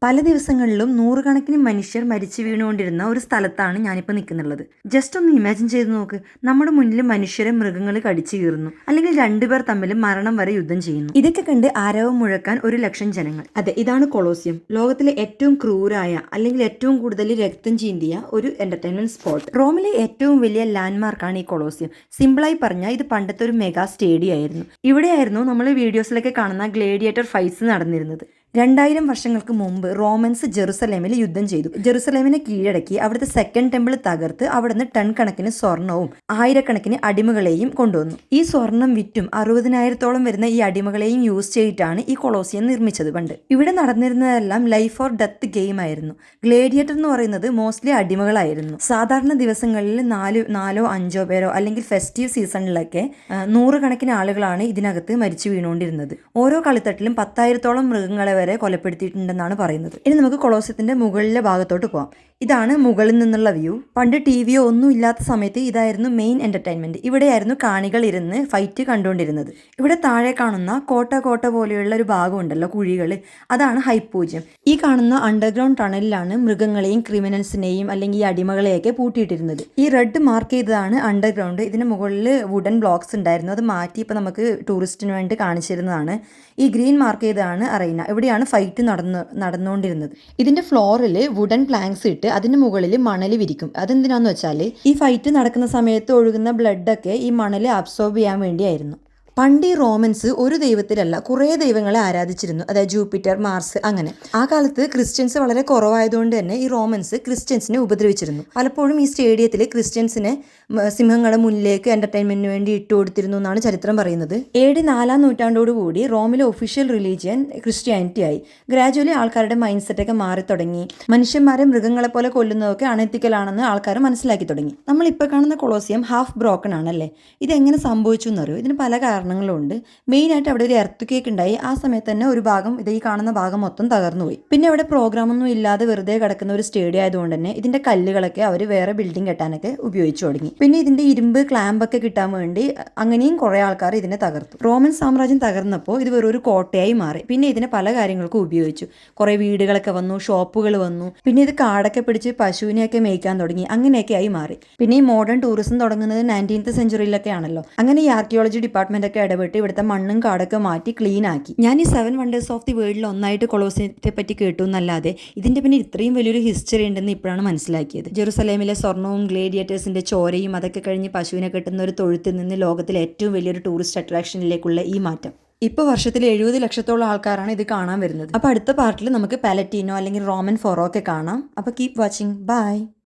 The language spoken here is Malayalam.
പല ദിവസങ്ങളിലും നൂറുകണക്കിന് മനുഷ്യർ മരിച്ചു വീണുകൊണ്ടിരുന്ന ഒരു സ്ഥലത്താണ് ഞാനിപ്പോൾ നിൽക്കുന്നുള്ളത്. ജസ്റ്റ് ഒന്ന് ഇമാജിൻ ചെയ്ത് നോക്ക്, നമ്മുടെ മുന്നിൽ മനുഷ്യരെ മൃഗങ്ങൾ കടിച്ചു കീറുന്നു, അല്ലെങ്കിൽ രണ്ടുപേർ തമ്മിൽ മരണം വരെ യുദ്ധം ചെയ്യുന്നു. ഇതൊക്കെ കണ്ട് ആരവം മുഴക്കാൻ 1,00,000 ജനങ്ങൾ. അതെ, ഇതാണ് കൊളോസിയം, ലോകത്തിലെ ഏറ്റവും ക്രൂരായ അല്ലെങ്കിൽ ഏറ്റവും കൂടുതൽ രക്തം ചീന്തിയ ഒരു എന്റർടൈൻമെന്റ് സ്പോട്ട്. റോമിലെ ഏറ്റവും വലിയ ലാൻഡ്മാർക്കാണ് ഈ കൊളോസിയം. സിമ്പിളായി പറഞ്ഞാൽ ഇത് പണ്ടത്തെ ഒരു മെഗാ സ്റ്റേഡിയം ആയിരുന്നു. ഇവിടെയായിരുന്നു നമ്മൾ വീഡിയോസിലൊക്കെ കാണുന്ന ഗ്ലേഡിയേറ്റർ ഫൈറ്റ്സ് നടന്നിരുന്നത്. 2000 വർഷങ്ങൾക്ക് മുമ്പ് റോമൻസ് ജെറുസലേമിൽ യുദ്ധം ചെയ്തു. ജെറുസലേമിനെ കീഴടക്കി അവിടുത്തെ സെക്കൻഡ് ടെമ്പിൾ തകർത്ത് അവിടുന്ന് ടൺ കണക്കിന് സ്വർണവും ആയിരക്കണക്കിന് അടിമകളെയും കൊണ്ടുവന്നു. ഈ സ്വർണം വിറ്റും 60,000-ഓളം വരുന്ന ഈ അടിമകളെയും യൂസ് ചെയ്തിട്ടാണ് ഈ കൊളോസിയം നിർമ്മിച്ചത്. പണ്ട് ഇവിടെ നടന്നിരുന്നതെല്ലാം ലൈഫ് ഓർ ഡെത്ത് ഗെയിം ആയിരുന്നു. ഗ്ലേഡിയേറ്റർ എന്ന് പറയുന്നത് മോസ്റ്റ്ലി അടിമകളായിരുന്നു. സാധാരണ ദിവസങ്ങളിൽ 4-5 പേരോ അല്ലെങ്കിൽ ഫെസ്റ്റീവ് സീസണിലൊക്കെ 100 കണക്കിന് ആളുകളാണ് ഇതിനകത്ത് മരിച്ചു വീണുകൊണ്ടിരുന്നത്. ഓരോ കളിത്തട്ടിലും 10,000-ഓളം മൃഗങ്ങളെ വരെ കൊലപ്പെടുത്തിയിട്ടുണ്ടെന്നാണ് പറയുന്നത്. ഇനി നമുക്ക് കൊളോസിയത്തിന്റെ മുകളിലെ ഭാഗത്തോട്ട് പോകാം. ഇതാണ് മുകളിൽ നിന്നുള്ള വ്യൂ. പണ്ട് ടിവിയോ ഒന്നും ഇല്ലാത്ത സമയത്ത് ഇതായിരുന്നു മെയിൻ എന്റർടൈൻമെന്റ്. ഇവിടെയായിരുന്നു കാണികൾ ഇരുന്ന് ഫൈറ്റ് കണ്ടുകൊണ്ടിരുന്നത്. ഇവിടെ താഴെ കാണുന്ന കോട്ട പോലെയുള്ള ഒരു ഭാഗം ഉണ്ടല്ലോ, കുഴികൾ, അതാണ് ഹൈപ്പൂജ്യം. ഈ കാണുന്ന അണ്ടർഗ്രൗണ്ട് ടണലിലാണ് മൃഗങ്ങളെയും ക്രിമിനൽസിനെയും അല്ലെങ്കിൽ ഈ അടിമകളെയൊക്കെ പൂട്ടിയിട്ടിരുന്നത്. ഈ റെഡ് മാർക്ക് ചെയ്തതാണ് അണ്ടർഗ്രൗണ്ട്. ഇതിന് മുകളിൽ വുഡൻ ബ്ലോക്സ് ഉണ്ടായിരുന്നു, അത് മാറ്റി ഇപ്പൊ നമുക്ക് ടൂറിസ്റ്റിന് വേണ്ടി കാണിച്ചിരുന്നതാണ്. ഈ ഗ്രീൻ മാർക്ക് ചെയ്തതാണ് അറീന. ഇവിടെയാണ് ഫൈറ്റ് നടന്നുകൊണ്ടിരുന്നത്. ഇതിന്റെ ഫ്ലോറിൽ വുഡൻ പ്ലാങ്ക്സ് ഇട്ട് അതിന് മുകളിൽ മണൽ വിരിക്കും. അതെന്തിനാന്ന് വെച്ചാൽ ഈ ഫൈറ്റ് നടക്കുന്ന സമയത്ത് ഒഴുകുന്ന ബ്ലഡൊക്കെ ഈ മണൽ അബ്സോർബ് ചെയ്യാൻ വേണ്ടിയായിരുന്നു. പണ്ട് ഈ റോമൻസ് ഒരു ദൈവത്തിലല്ല കുറേ ദൈവങ്ങളെ ആരാധിച്ചിരുന്നു, അതായത് ജൂപ്പിറ്റർ, മാർസ്, അങ്ങനെ. ആ കാലത്ത് ക്രിസ്ത്യൻസ് വളരെ കുറവായതുകൊണ്ട് തന്നെ ഈ റോമൻസ് ക്രിസ്ത്യൻസിനെ ഉപദ്രവിച്ചിരുന്നു. പലപ്പോഴും ഈ സ്റ്റേഡിയത്തിൽ ക്രിസ്ത്യൻസിനെ സിംഹങ്ങളുടെ മുന്നിലേക്ക് എന്റർടൈൻമെന്റിന് വേണ്ടി ഇട്ടുകൊടുത്തിരുന്നു എന്നാണ് ചരിത്രം പറയുന്നത്. AD 4-ാം നൂറ്റാണ്ടോടുകൂടി റോമിലെ ഒഫീഷ്യൽ റിലീജിയൻ ക്രിസ്ത്യാനിറ്റി ആയി. ഗ്രാജുവലി ആൾക്കാരുടെ മൈൻഡ് സെറ്റൊക്കെ മാറി തുടങ്ങി. മനുഷ്യന്മാരെ മൃഗങ്ങളെ പോലെ കൊല്ലുന്നതൊക്കെ അണെത്തിക്കലാണെന്ന് ആൾക്കാർ മനസ്സിലാക്കി തുടങ്ങി. നമ്മളിപ്പോൾ കാണുന്ന കൊളോസിയം ഹാഫ് ബ്രോക്കൺ ആണല്ലേ. ഇതെങ്ങനെ സംഭവിച്ചു എന്നറിയോ? ഇതിന് പല കാരണങ്ങളുണ്ട്. മെയിനായിട്ട് അവിടെ ഒരു എർത്ത് കേക്ക് ഉണ്ടായി. ആ സമയത്ത് തന്നെ ഒരു ഭാഗം, ഇത് ഈ കാണുന്ന ഭാഗം മൊത്തം തകർന്നുപോയി. പിന്നെ അവിടെ പ്രോഗ്രാമൊന്നും ഇല്ലാതെ വെറുതെ കിടക്കുന്ന ഒരു സ്റ്റേഡിയം ആയതുകൊണ്ട് തന്നെ ഇതിന്റെ കല്ലുകളൊക്കെ അവർ വേറെ ബിൽഡിംഗ് കെട്ടാനൊക്കെ ഉപയോഗിച്ചു തുടങ്ങി. പിന്നെ ഇതിന്റെ ഇരുമ്പ് ക്ലാമ്പൊക്കെ കിട്ടാൻ വേണ്ടി അങ്ങനെയും കുറെ ആൾക്കാർ ഇതിനെ തകർത്തു. റോമൻ സാമ്രാജ്യം തകർന്നപ്പോൾ ഇത് വെറൊരു കോട്ടയായി മാറി. പിന്നെ ഇതിനെ പല കാര്യങ്ങൾക്കും ഉപയോഗിച്ചു. കുറെ വീടുകളൊക്കെ വന്നു, ഷോപ്പുകൾ വന്നു. പിന്നെ ഇത് കാടൊക്കെ പിടിച്ച് പശുവിനെയൊക്കെ മേയ്ക്കാൻ തുടങ്ങി. അങ്ങനെയൊക്കെ ആയി മാറി. പിന്നെ ഈ മോഡേൺ ടൂറിസം തുടങ്ങുന്നത് 19th സെഞ്ചുറിയിലൊക്കെ ആണല്ലോ. അങ്ങനെ ഈ ആർക്കിയോളജി ഡിപ്പാർട്ട്മെന്റ് ഒക്കെ ഇടപെട്ട് ഇവിടുത്തെ മണ്ണും കാടൊക്കെ മാറ്റി ക്ലീൻ ആക്കി. ഞാൻ ഈ 7 വണ്ടേഴ്സ് ഓഫ് ദി വേൾഡിൽ ഒന്നായിട്ട് കൊളോസിയത്തെ പറ്റി കേട്ടു എന്നല്ലാതെ ഇതിന്റെ പിന്നെ ഇത്രയും വലിയൊരു ഹിസ്റ്ററി ഉണ്ടെന്ന് ഇപ്പോഴാണ് മനസ്സിലാക്കിയത്. ജെറുസലേമിലെ സ്വർണവും ഗ്ലേഡിയേറ്റേഴ്സിന്റെ ചോരയും അതൊക്കെ കഴിഞ്ഞ് പശുവിനെ കെട്ടുന്ന ഒരു തൊഴുത്തിൽ നിന്ന് ലോകത്തിലെ ഏറ്റവും വലിയൊരു ടൂറിസ്റ്റ് അട്രാക്ഷനിലേക്കുള്ള ഈ മാറ്റം. ഇപ്പോൾ വർഷത്തിൽ 70 ലക്ഷത്തോളം ആൾക്കാരാണ് ഇത് കാണാൻ വരുന്നത്. അപ്പോൾ അടുത്ത പാർട്ടിൽ നമുക്ക് പാലറ്റീനോ അല്ലെങ്കിൽ റോമൻ ഫോറോ ഒക്കെ കാണാം. അപ്പോൾ കീപ് വാച്ചിങ്. ബൈ.